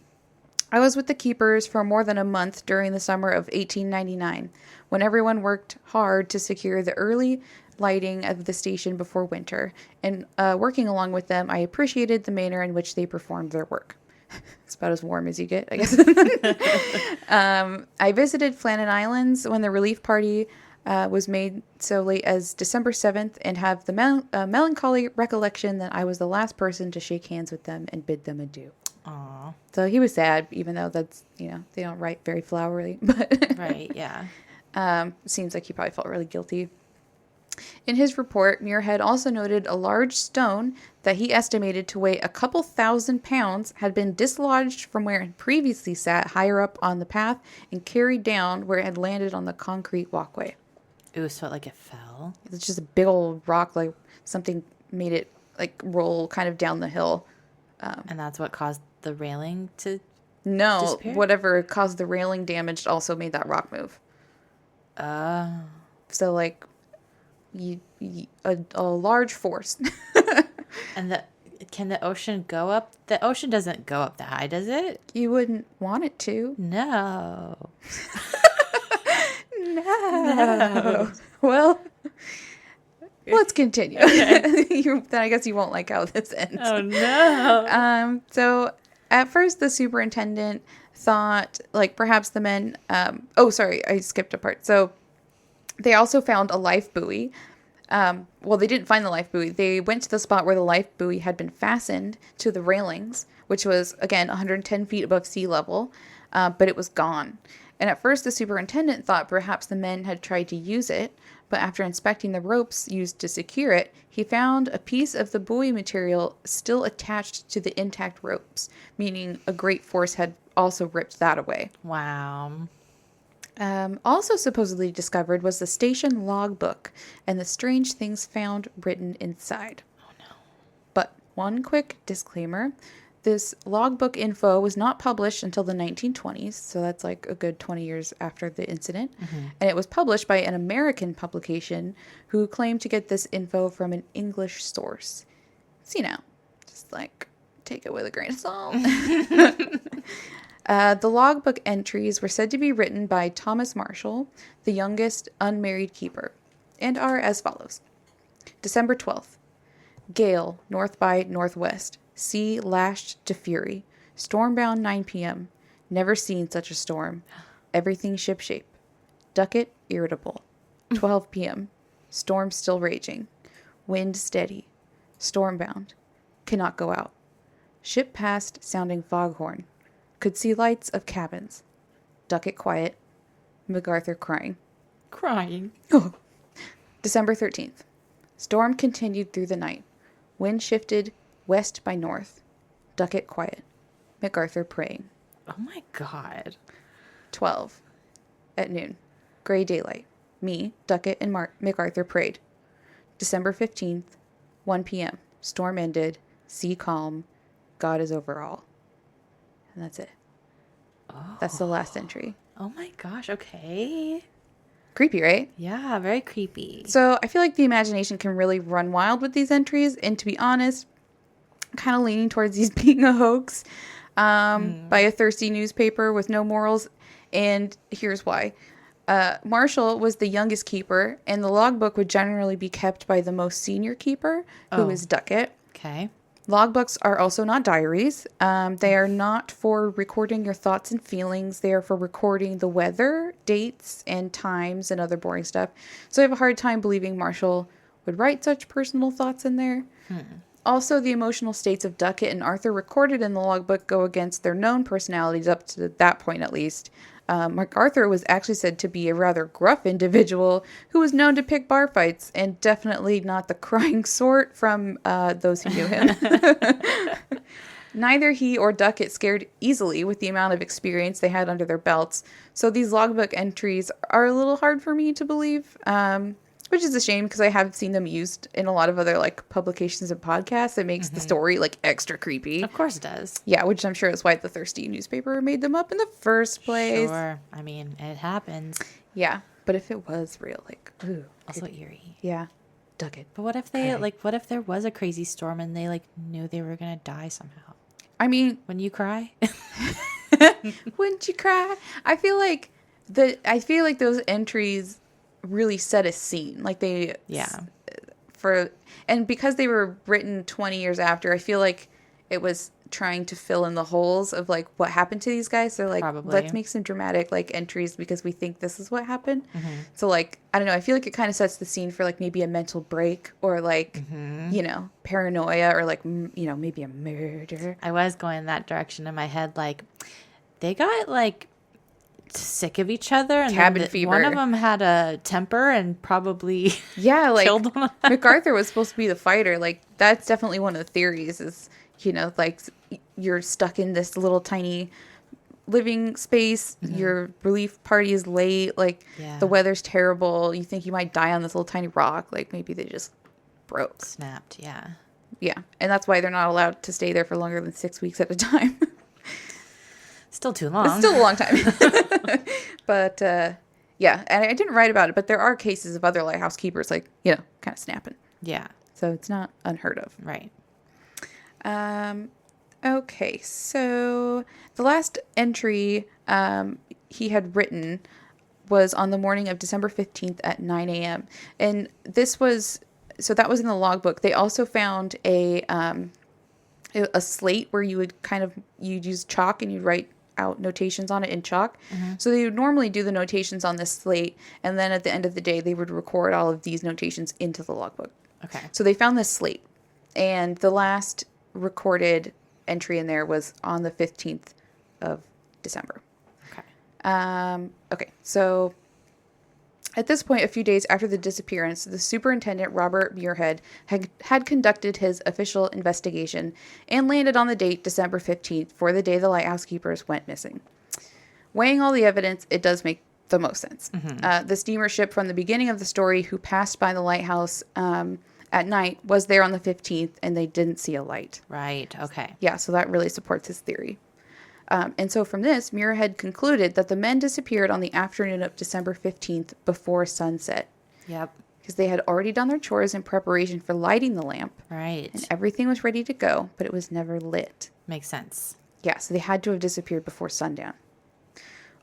"I was with the keepers for more than a month during the summer of 1899, when everyone worked hard to secure the early lighting of the station before winter. And working along with them, I appreciated the manner in which they performed their work." It's about as warm as you get, I guess. I visited Flannan Isles when the relief party was made so late as December 7th and have the melancholy recollection that I was the last person to shake hands with them and bid them adieu. Aww. So he was sad, even though that's, they don't write very flowery. But Right, yeah. seems like he probably felt really guilty. In his report, Muirhead also noted a large stone that he estimated to weigh a couple 1,000 pounds had been dislodged from where it previously sat higher up on the path and carried down where it had landed on the concrete walkway. Ooh, so like it fell? It's just a big old rock, like something made it like roll kind of down the hill. And that's what caused the railing to No, disappear? whatever caused the railing damage also made that rock move. So, like, a large force. And can the ocean go up? The ocean doesn't go up that high, does it? You wouldn't want it to. No. No. Well, let's continue. Then I guess you won't like how this ends. Oh no. So at first the superintendent thought like perhaps the men oh sorry, I skipped a part. So they also found a life buoy. Well, they didn't find the life buoy. They went to the spot where the life buoy had been fastened to the railings, which was again 110 feet above sea level, but it was gone. And at first the superintendent thought perhaps the men had tried to use it, but after inspecting the ropes used to secure it, he found a piece of the buoy material still attached to the intact ropes, meaning a great force had also ripped that away. Wow. Also supposedly discovered was the station logbook and the strange things found written inside. Oh no. But one quick disclaimer. This logbook info was not published until the 1920s, so that's like a good 20 years after the incident. And it was published by an American publication who claimed to get this info from an English source. So, just like take it with a grain of salt. The logbook entries were said to be written by Thomas Marshall, the youngest unmarried keeper, and are as follows. December 12th. Gale, north by northwest. Sea lashed to fury. Stormbound 9 p.m. Never seen such a storm. Everything shipshape. Ducket irritable. 12 p.m. Storm still raging. Wind steady. Stormbound. Cannot go out. Ship passed sounding foghorn. Could see lights of cabins. Ducket quiet. MacArthur crying. Crying. December 13th. Storm continued through the night. Wind shifted west by north. Ducket quiet. MacArthur praying. Oh my god. 12. At noon. Gray daylight. Me, Ducket, and MacArthur prayed. December 15th. 1 p.m. Storm ended. Sea calm. God is over all. And that's it. Oh. That's the last entry. Oh my gosh. Okay. Creepy, right? Yeah, very creepy. So I feel like the imagination can really run wild with these entries. And to be honest, I'm kind of leaning towards these being a hoax by a thirsty newspaper with no morals. And here's why. Marshall was the youngest keeper, and the logbook would generally be kept by the most senior keeper, who is Ducket. Okay. Logbooks are also not diaries. They are not for recording your thoughts and feelings. They are for recording the weather, dates, and times, and other boring stuff. So I have a hard time believing Marshall would write such personal thoughts in there. Also, the emotional states of Ducket and Arthur recorded in the logbook go against their known personalities up to that point, at least. MacArthur was actually said to be a rather gruff individual who was known to pick bar fights, and definitely not the crying sort from those who knew him. Neither he or Ducket scared easily with the amount of experience they had under their belts, so these logbook entries are a little hard for me to believe, which is a shame because I have seen them used in a lot of other like publications and podcasts. It makes the story like extra creepy. Of course it does. Yeah, which I'm sure is why the thirsty newspaper made them up in the first place. Sure. I mean, it happens. Yeah, but if it was real, like, ooh. Also eerie. Yeah. Ducket. But what if they, what if there was a crazy storm and they, knew they were going to die somehow? I mean. When you cry? Wouldn't you cry? I feel like those entries really set a scene. Like they. Yeah. And because they were written 20 years after, I feel like it was trying to fill in the holes of like what happened to these guys. So like, Probably. let's make some dramatic like entries because we think this is what happened. So like, I don't know. I feel like it kind of sets the scene for like maybe a mental break or like, paranoia or like, maybe a murder. I was going that direction in my head. Like, they got like sick of each other, and cabin fever. One of them had a temper and probably like killed one. MacArthur was supposed to be the fighter. Like that's definitely one of the theories is, like you're stuck in this little tiny living space. Your relief party is late. Like the weather's terrible. You think you might die on this little tiny rock. Like maybe they just broke. Snapped. Yeah. Yeah, and that's why they're not allowed to stay there for longer than 6 weeks at a time. Still too long. It's still a long time. But, yeah, and I didn't write about it, but there are cases of other lighthouse keepers, like, kind of snapping. Yeah. So it's not unheard of. Right. Okay, so the last entry he had written was on the morning of December 15th at 9 a.m. And that was in the logbook. They also found a slate where you'd use chalk and you'd write out notations on it in chalk. So they would normally do the notations on this slate, and then at the end of the day, they would record all of these notations into the logbook. Okay. So they found this slate, and the last recorded entry in there was on the 15th of December. Okay. Okay, so at this point, a few days after the disappearance, the superintendent, Robert Muirhead, had conducted his official investigation and landed on the date December 15th for the day the lighthouse keepers went missing. Weighing all the evidence, it does make the most sense. The steamer ship from the beginning of the story who passed by the lighthouse at night was there on the 15th, and they didn't see a light. Right. Okay. Yeah, so that really supports his theory. And so from this, Muirhead concluded that the men disappeared on the afternoon of December 15th before sunset. Yep. Because they had already done their chores in preparation for lighting the lamp. Right. And everything was ready to go, but it was never lit. Makes sense. Yeah, so they had to have disappeared before sundown.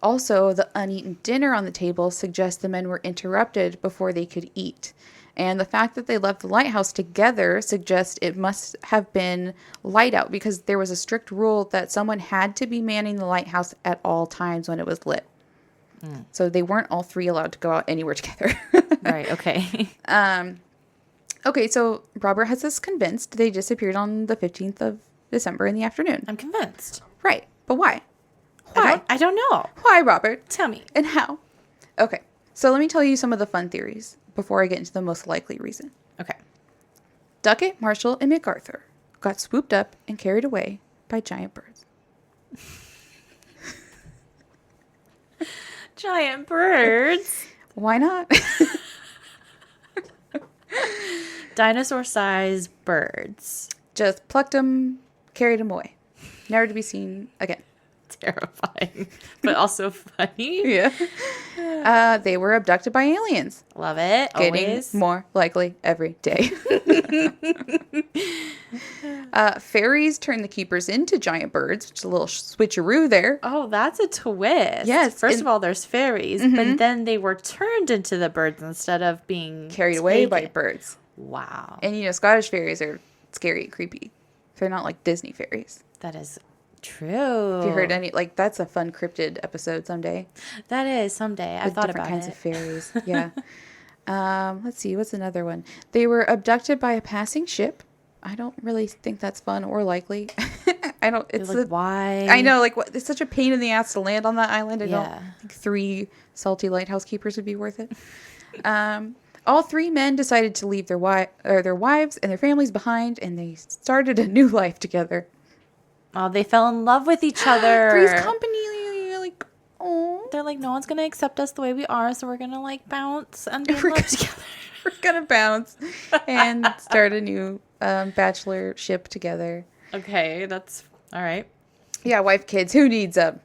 Also, the uneaten dinner on the table suggests the men were interrupted before they could eat. And the fact that they left the lighthouse together suggests it must have been light out, because there was a strict rule that someone had to be manning the lighthouse at all times when it was lit. So they weren't all three allowed to go out anywhere together. Right. Okay. Okay, so Robert has us convinced they disappeared on the 15th of December in the afternoon. I'm convinced. Right, but why? Why? I don't know. Why, Robert? Tell me. And how? Okay, so let me tell you some of the fun theories before I get into the most likely reason. Okay. Duckett, Marshall, and MacArthur got swooped up and carried away by giant birds. Giant birds. Why not? Dinosaur-sized birds. Just plucked them, carried them away. Never to be seen again. Terrifying, but also funny. Yeah. They were abducted by aliens. Love it. Getting Always. more likely every day. Fairies turn the keepers into giant birds, which is a little switcheroo there. Oh, that's a twist. Yes, First of all, there's fairies, but then they were turned into the birds instead of being Carried away by taken. birds. Wow. And, Scottish fairies are scary and creepy. They're not like Disney fairies. That is true. If you heard any, that's a fun cryptid episode someday. That is someday. I With thought different about kinds it. of fairies. Yeah. Let's see. What's another one? They were abducted by a passing ship. I don't really think that's fun or likely. I don't. It's Like, why? I know. It's such a pain in the ass to land on that island. I don't Yeah. think 3 salty lighthouse keepers would be worth it. All 3 men decided to leave their wives and their families behind, and they started a new life together. Oh, they fell in love with each other. Three's company. Oh, They're like, no one's gonna accept us the way we are, so we're gonna bounce and be in We're love gonna- together. we're gonna bounce and start a new bachelorship together. Okay, that's all right. Yeah, wife, kids. Who needs them?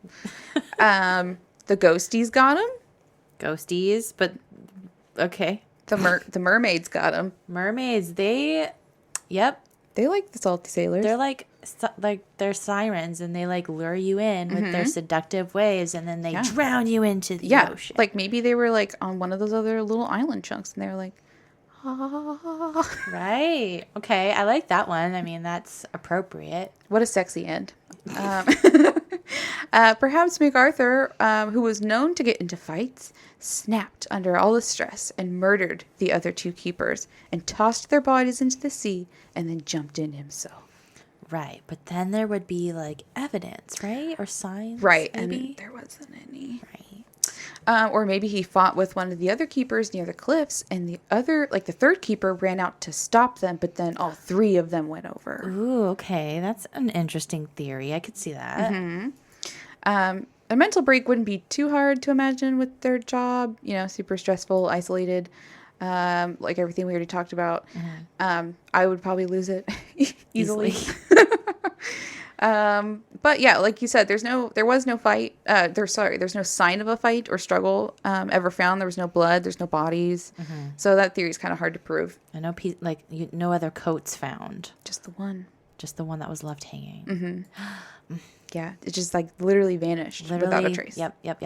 The ghosties got them. Ghosties, but okay. The mermaids got them. Mermaids, yep, They like the salty sailors. they're they're sirens, and they lure you in with their seductive ways, and then they Yeah. drown you into the yeah, ocean. maybe they were on one of those other little island chunks, and they were like, ah. Right. Okay, I like that one. I mean, that's appropriate. What a sexy end. Perhaps MacArthur, who was known to get into fights, snapped under all the stress and murdered the other 2 keepers and tossed their bodies into the sea and then jumped in himself. Right, but then there would be evidence, right, or signs, Right, maybe. and there wasn't any. Right. Or maybe he fought with one of the other keepers near the cliffs, and the 3rd keeper ran out to stop them, but then all 3 of them went over. Ooh, okay, that's an interesting theory. I could see that. A mental break wouldn't be too hard to imagine with their job, super stressful, isolated. like everything we already talked about. I would probably lose it easily. But yeah, like you said, there was no fight. There's no sign of a fight or struggle ever found. There was no blood. There's no bodies. So that theory is kind of hard to prove. And no other coats found. Just the one. Just the one that was left hanging. Yeah, it just like literally vanished without a trace. Yep.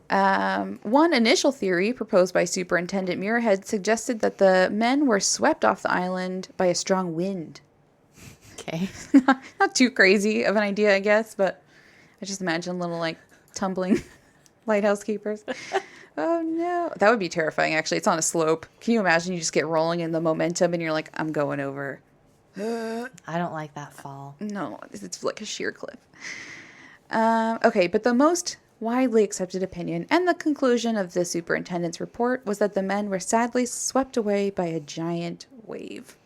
Gone. One initial theory proposed by Superintendent Muirhead suggested that the men were swept off the island by a strong wind. Okay. Not too crazy of an idea, I guess, but I just imagine little like tumbling lighthouse keepers. Oh no. That would be terrifying, actually. It's on a slope. Can you imagine you just get rolling in the momentum and you're like, I'm going over. I don't like that fall. No, it's like a sheer cliff. Okay, but the most widely accepted opinion and the conclusion of the superintendent's report was that the men were sadly swept away by a giant wave.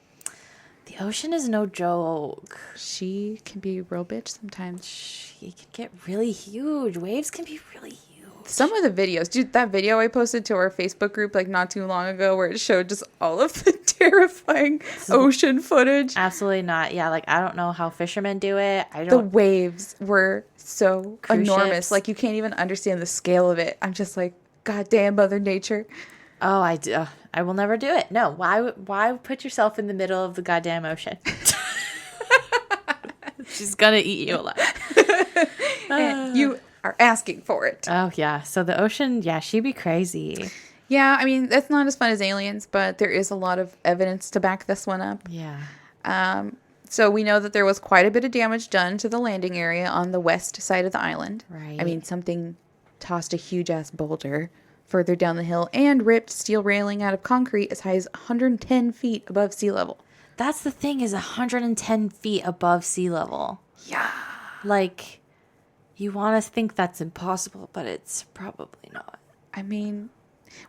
The ocean is no joke. She can be a real bitch sometimes. She can get really huge. Waves can be really huge. Some of the videos, dude, that video I posted to our Facebook group like not too long ago where it showed just all of the terrifying ocean footage. Absolutely not. Yeah, like I don't know how fishermen do it. The waves were so Cruise enormous. ships. Like you can't even understand the scale of it. I'm just like, goddamn Mother Nature. Oh, I do. I will never do it. No. Why put yourself in the middle of the goddamn ocean? She's gonna eat you alive. And you are asking for it. Oh yeah. So the ocean, yeah, she'd be crazy. Yeah, I mean, that's not as fun as aliens, but there is a lot of evidence to back this one up. Yeah. So we know that there was quite a bit of damage done to the landing area on the west side of the island. Right. I mean, something tossed a huge-ass boulder further down the hill and ripped steel railing out of concrete as high as 110 feet above sea level. That's the thing, is 110 feet above sea level. Yeah. Like, you want to think that's impossible, but it's probably not. I mean,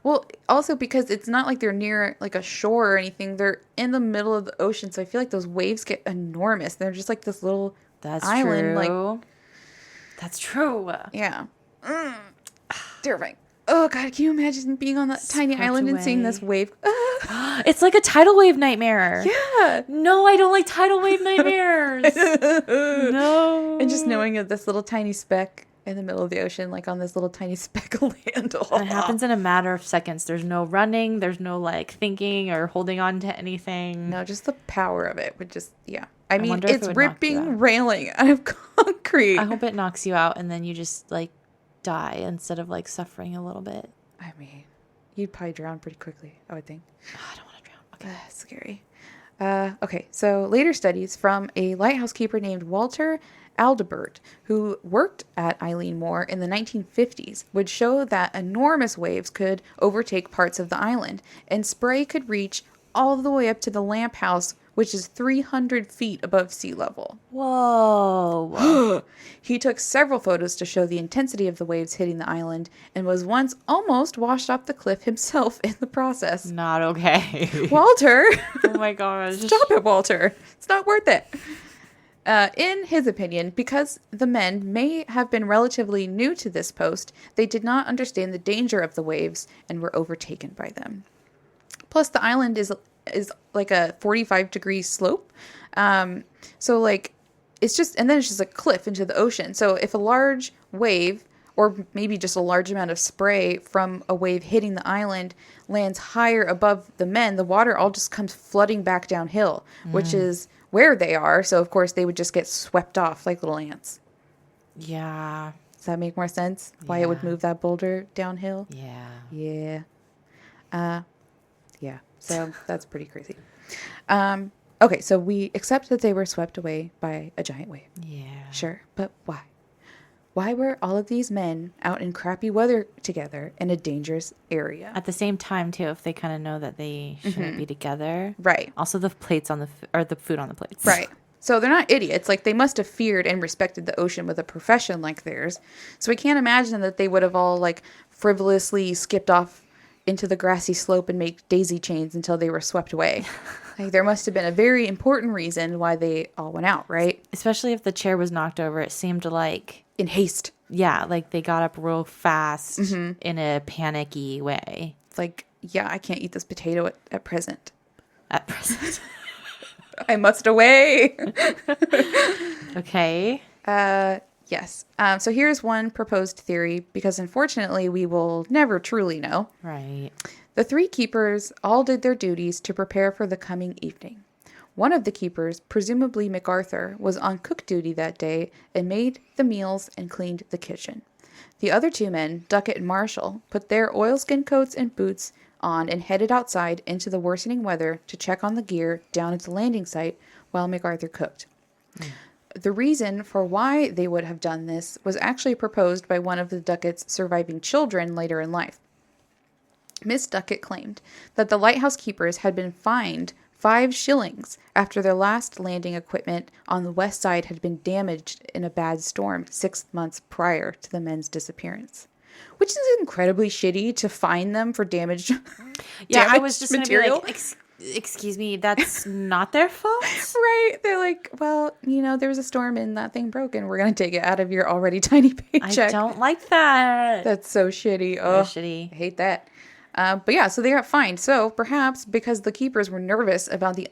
well, also because it's not like they're near like a shore or anything. They're in the middle of the ocean, so I feel like those waves get enormous. They're just like this little island. True. That's true. Yeah. Terrifying. Oh, God, can you imagine being on that tiny island and seeing this wave? It's like a tidal wave nightmare. Yeah. No, I don't like tidal wave nightmares. No. And just knowing of this little tiny speck in the middle of the ocean, like on this little tiny speck of land. And it happens in a matter of seconds. There's no running. There's no, like, thinking or holding on to anything. No, just the power of it would just, yeah. I mean, wonder if it's it would knock you ripping out. railing out of concrete. I hope it knocks you out and then you just, like, die instead of, like, suffering a little bit. I mean, you'd probably drown pretty quickly, I would think. Oh, I don't want to drown. Okay. Scary. Okay, so later studies from a lighthouse keeper named Walter Aldebert, who worked at Eilean Mor in the 1950s, would show that enormous waves could overtake parts of the island, and spray could reach all the way up to the lamp house, which is 300 feet above sea level. Whoa. He took several photos to show the intensity of the waves hitting the island and was once almost washed off the cliff himself in the process. Not okay. Walter! Oh my gosh. Stop it, Walter. It's not worth it. In his opinion, because the men may have been relatively new to this post, they did not understand the danger of the waves and were overtaken by them. Plus, the island is like a 45-degree slope. So, like, it's just a cliff into the ocean. So if a large wave, or maybe just a large amount of spray from a wave hitting the island, lands higher above the men, the water all just comes flooding back downhill, which is where they are. So, of course, they would just get swept off like little ants. Yeah. Does that make more sense? Why it would move that boulder downhill? Yeah. Yeah. Yeah. So that's pretty crazy. Okay, so we accept that they were swept away by a giant wave. Yeah. Sure, but why? Why were all of these men out in crappy weather together in a dangerous area? At the same time, too, if they kind of know that they shouldn't be together. Right. Also, the plates on the food on the plates. Right. So they're not idiots. Like, they must have feared and respected the ocean with a profession like theirs. So we can't imagine that they would have all, like, frivolously skipped off into the grassy slope and make daisy chains until they were swept away. Like, there must have been a very important reason why they all went out, right? Especially if the chair was knocked over, it seemed like... In haste. Yeah, like they got up real fast in a panicky way. Like, yeah, I can't eat this potato at present. At present. I must away. Okay. Yes. So here's one proposed theory, because unfortunately we will never truly know. Right. The 3 keepers all did their duties to prepare for the coming evening. One of the keepers, presumably MacArthur, was on cook duty that day and made the meals and cleaned the kitchen. The other 2 men, Duckett and Marshall, put their oilskin coats and boots on and headed outside into the worsening weather to check on the gear down at the landing site while MacArthur cooked. The reason for why they would have done this was actually proposed by one of the Duckett's surviving children later in life. Miss Duckett claimed that the lighthouse keepers had been fined 5 shillings after their last landing equipment on the west side had been damaged in a bad storm 6 months prior to the men's disappearance. Which is incredibly shitty to fine them for damaged Yeah, I damaged was just material. Gonna be like, excuse me, that's not their fault? Right. They're like, well, there was a storm and that thing broke and we're going to take it out of your already tiny paycheck. I don't like that. That's so shitty. Very Oh, shitty. I hate that. But yeah, so they got fined. So perhaps because the keepers were nervous about the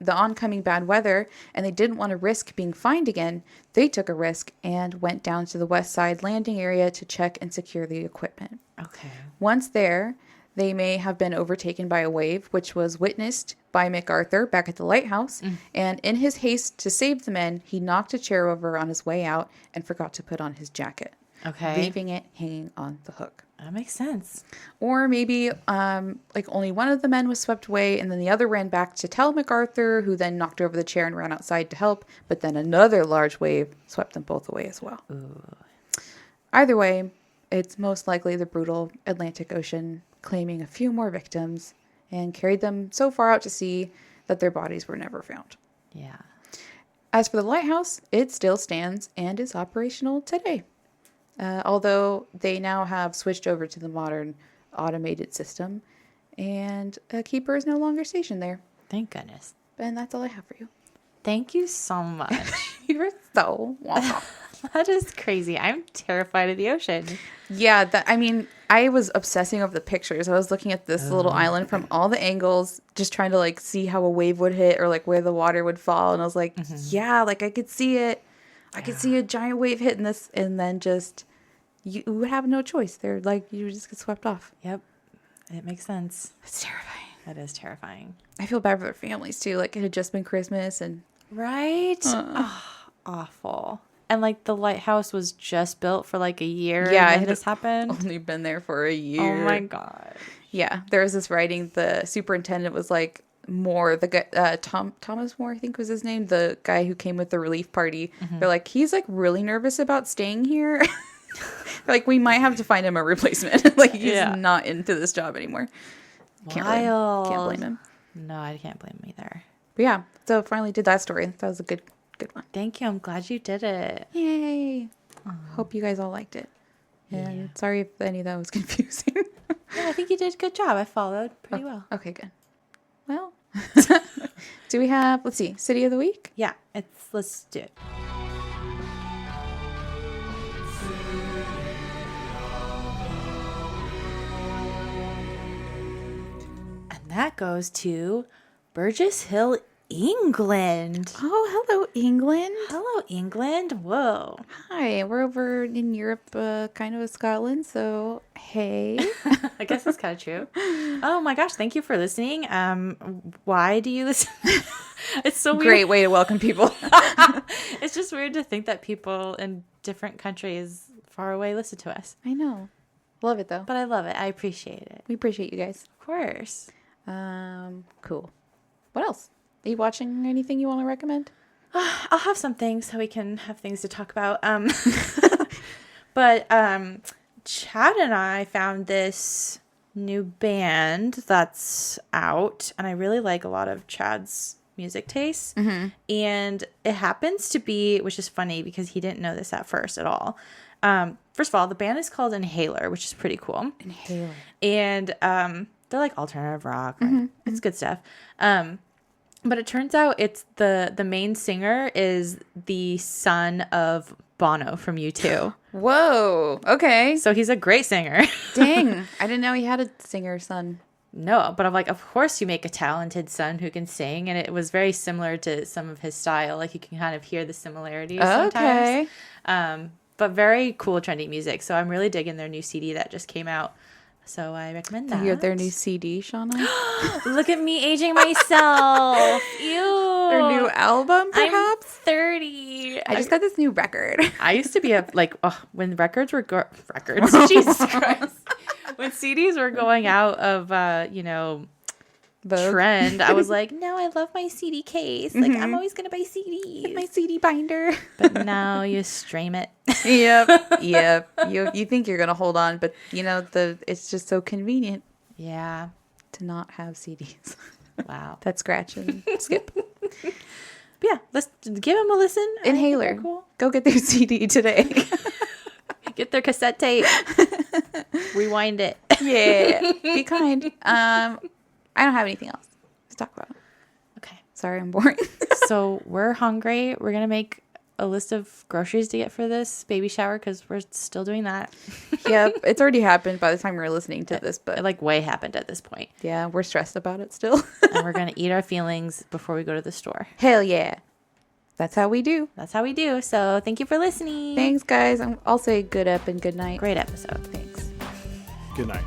oncoming bad weather and they didn't want to risk being fined again, they took a risk and went down to the west side landing area to check and secure the equipment. Okay. Once there, they may have been overtaken by a wave, which was witnessed by MacArthur back at the lighthouse. And in his haste to save the men, he knocked a chair over on his way out and forgot to put on his jacket, Okay. leaving it hanging on the hook. That makes sense. Or maybe only one of the men was swept away and then the other ran back to tell MacArthur, who then knocked over the chair and ran outside to help. But then another large wave swept them both away as well. Ooh. Either way, it's most likely the brutal Atlantic Ocean claiming a few more victims and carried them so far out to sea that their bodies were never found. Yeah. As for the lighthouse, it still stands and is operational today. Although they now have switched over to the modern automated system, and a keeper is no longer stationed there. Thank goodness. And that's all I have for you. Thank you so much. You're so welcome. That is crazy. I'm terrified of the ocean. Yeah, I was obsessing over the pictures. I was looking at this little island from all the angles, just trying to see how a wave would hit or where the water would fall. And I was like, yeah, I could see it. I could see a giant wave hitting this, and then just you would have no choice. They're you would just get swept off. Yep. It makes sense. It's terrifying. That is terrifying. I feel bad for their families too. It had just been Christmas and Right? Awful. And the lighthouse was just built for a year. Yeah, and it then had this happened. only been there for a year. Oh my god. Yeah, there was this writing. The superintendent was Moore, the guy, Thomas Moore, I think was his name, the guy who came with the relief party. They're he's really nervous about staying here. We might have to find him a replacement. He's not into this job anymore. Can't blame him. No, I can't blame him either. But yeah, so finally did that story. That was a good one. Thank you. I'm glad you did it. Yay! Hope you guys all liked it. And sorry if any of that was confusing. Yeah, I think you did a good job. I followed pretty well. Okay, good. Well, do we have, let's see, City of the Week? Yeah, let's do it. And that goes to Burgess Hill, England. Oh, hello, England. Hello, England. Whoa. Hi, we're over in Europe, kind of Scotland, so hey. I guess that's kind of true. Oh my gosh, thank you for listening. Why do you listen? It's so weird. Great way to welcome people. It's just weird to think that people in different countries far away listen to us. I know. Love it, though. But I love it. I appreciate it. We appreciate you guys. Of course. Cool. What else? Are you watching anything you want to recommend? I'll have some things so we can have things to talk about. But Chad and I found this new band that's out, and I really like a lot of Chad's music tastes. And it happens to be, which is funny because he didn't know this at first at all. First of all, the band is called Inhaler, which is pretty cool. Inhaler. And they're alternative rock. It's good stuff. But it turns out it's the main singer is the son of Bono from U2. Whoa. Okay. So he's a great singer. Dang. I didn't know he had a singer son. no, but I'm like, of course you make a talented son who can sing. And it was very similar to some of his style. Like you can kind of hear the similarities sometimes. But very cool, trendy music. So I'm really digging their new CD that just came out. So I recommend that. You have their new CD, Shauna? Look at me aging myself. Ew. Their new album, perhaps? I'm 30. I just got this new record. I used to be when records were records. Jesus Christ. When CDs were going out of Vogue. trend, I was like, no, I love my CD case. Like I'm always gonna buy CDs. My CD binder. But now you stream it. Yep. You think you're gonna hold on, but it's just so convenient. Yeah. To not have CDs. Wow. That scratch and skip. But yeah, let's give them a listen. Inhaler. Cool. Go get their CD today. Get their cassette tape. Rewind it. Yeah. Be kind. I don't have anything else to talk about. Okay. Sorry, I'm boring. So we're hungry. We're going to make a list of groceries to get for this baby shower because we're still doing that. Yep. It's already happened by the time we're listening to this, but It way happened at this point. yeah, we're stressed about it still. And we're going to eat our feelings before we go to the store. Hell yeah. That's how we do. That's how we do. So thank you for listening. Thanks, guys. I'll say good up and good night. Great episode. Thanks. Good night.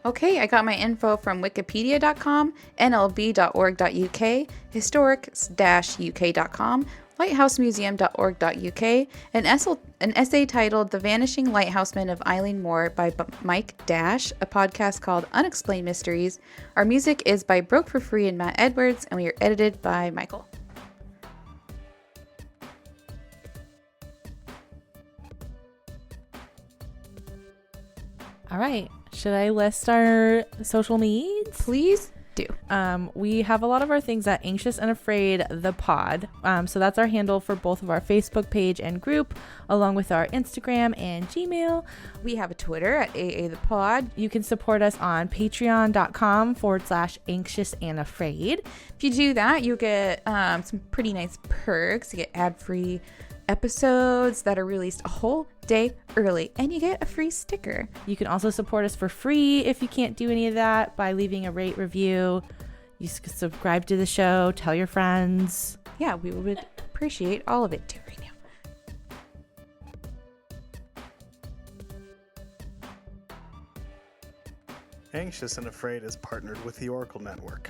Okay, I got my info from wikipedia.com, nlb.org.uk, historic-uk.com, lighthousemuseum.org.uk, an essay titled The Vanishing Lighthousemen of Eilean Mor by Mike Dash, a podcast called Unexplained Mysteries. Our music is by Broke for Free and Matt Edwards, and we are edited by Michael. All right. Should I list our social medias? Please do. We have a lot of our things at Anxious and Afraid the Pod. So that's our handle for both of our Facebook page and group, along with our Instagram and Gmail. We have a Twitter at AA the Pod. You can support us on patreon.com/anxious and afraid. If you do that, you get some pretty nice perks. You get ad-free episodes that are released a whole day early, and you get a free sticker. You can also support us for free if you can't do any of that by leaving a rate review. You subscribe to the show, tell your friends. Yeah, we would appreciate all of it too right now. Anxious and Afraid is partnered with the Oracle Network.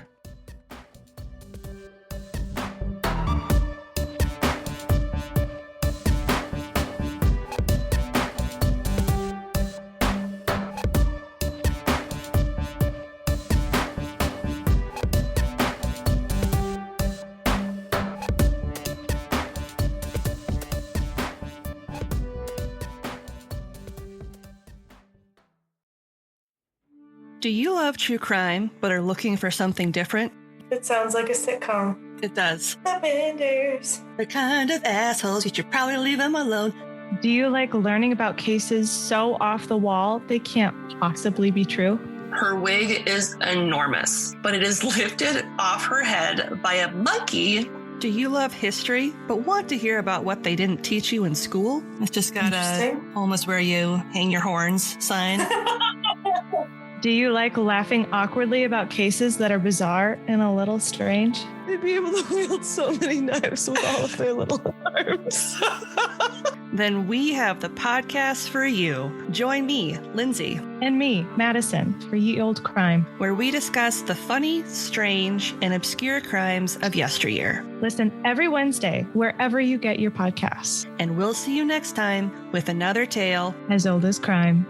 Do you love true crime but are looking for something different? It sounds like a sitcom. It does. The Benders. The kind of assholes you should probably leave them alone. Do you like learning about cases so off the wall they can't possibly be true? Her wig is enormous, but it is lifted off her head by a monkey. Do you love history but want to hear about what they didn't teach you in school? It's just got a almost where you hang your horns sign. Do you like laughing awkwardly about cases that are bizarre and a little strange? They'd be able to wield so many knives with all of their little arms. Then we have the podcast for you. Join me, Lindsay, And me, Madison, for Ye Old Crime. where we discuss the funny, strange, and obscure crimes of yesteryear. Listen every Wednesday, wherever you get your podcasts. And we'll see you next time with another tale As old as crime.